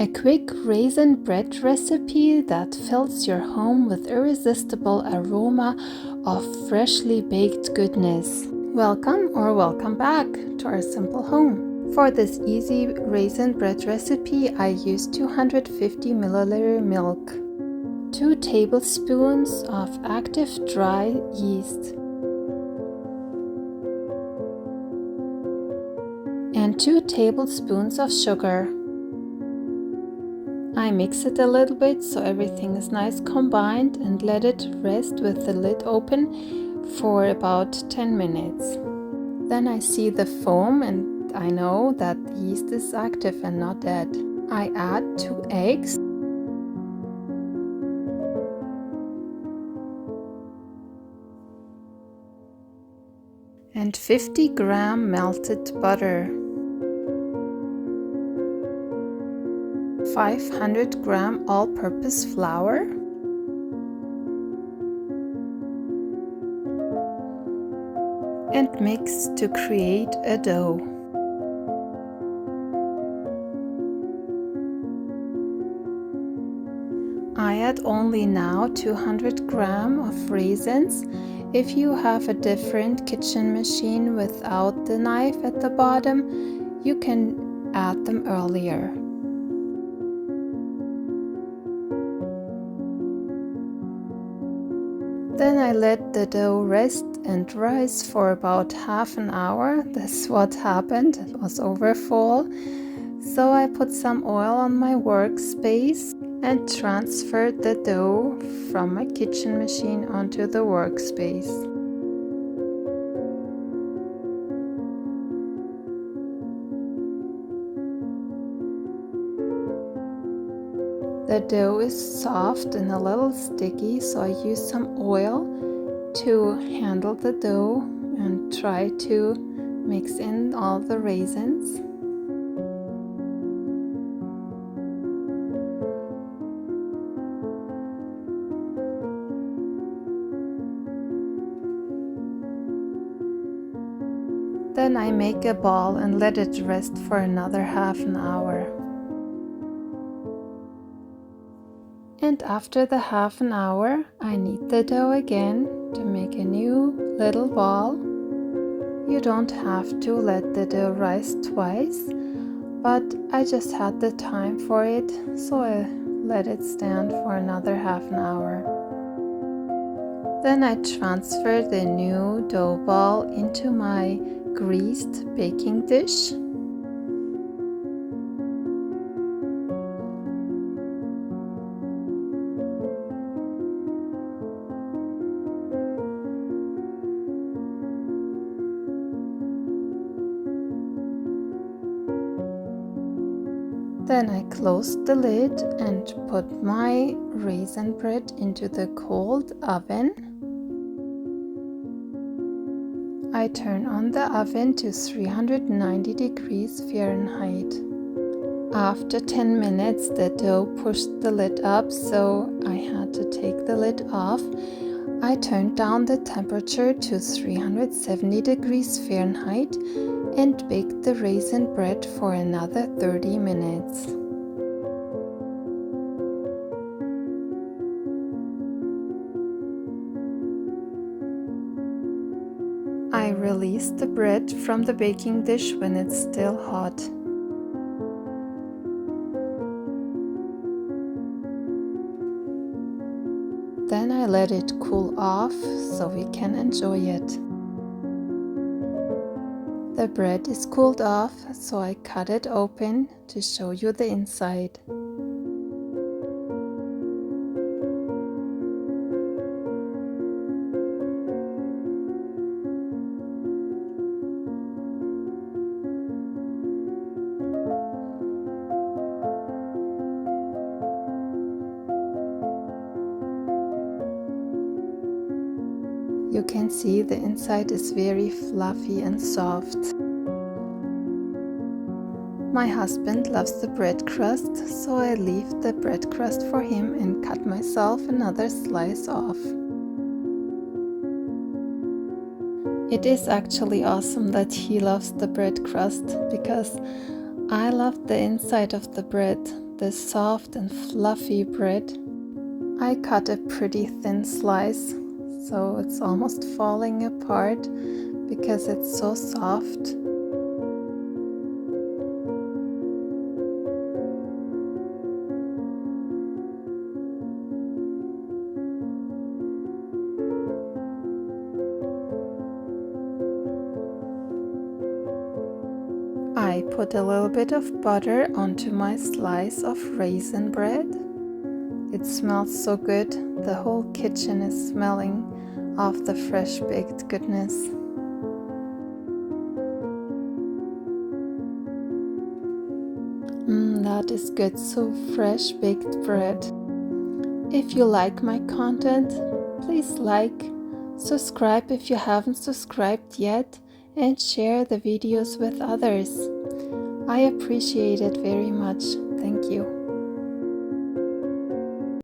A quick raisin bread recipe that fills your home with irresistible aroma of freshly baked goodness. Welcome back to our simple home. For this easy raisin bread recipe, I used 250 milliliter milk, 2 tablespoons of active dry yeast, and 2 tablespoons of sugar. I mix it a little bit so everything is nice combined and let it rest with the lid open for about 10 minutes. Then I see the foam and I know that the yeast is active and not dead. I add 2 eggs and 50-gram melted butter, 500-gram all-purpose flour, and mix to create a dough. I add only now 200 grams of raisins. If you have a different kitchen machine without the knife at the bottom, you can add them earlier. Then I let the dough rest and rise for about half an hour. That's what happened. It was overfull. So I put some oil on my workspace and transferred the dough from my kitchen machine onto the workspace. The dough is soft and a little sticky, so I use some oil to handle the dough and try to mix in all the raisins. Then I make a ball and let it rest for another half an hour. And after the half an hour, I knead the dough again to make a new little ball. You don't have to let the dough rise twice, but I just had the time for it, so I let it stand for another half an hour. Then I transfer the new dough ball into my greased baking dish. Then I closed the lid and put my raisin bread into the cold oven. I turn on the oven to 390 degrees Fahrenheit. After 10 minutes, the dough pushed the lid up, so I had to take the lid off. I turned down the temperature to 370 degrees Fahrenheit and baked the raisin bread for another 30 minutes. I release the bread from the baking dish when it's still hot. Then I let it cool off so we can enjoy it. The bread is cooled off, so I cut it open to show you the inside. You can see the inside is very fluffy and soft. My husband loves the bread crust, so I leave the bread crust for him and cut myself another slice off. It is actually awesome that he loves the bread crust because I love the inside of the bread, this soft and fluffy bread. I cut a pretty thin slice, so it's almost falling apart because it's so soft. I put a little bit of butter onto my slice of raisin bread. It smells so good, the whole kitchen is smelling of the fresh baked goodness. That is good, so fresh baked bread. If you like my content, please like, subscribe if you haven't subscribed yet, and share the videos with others. I appreciate it very much. Thank you.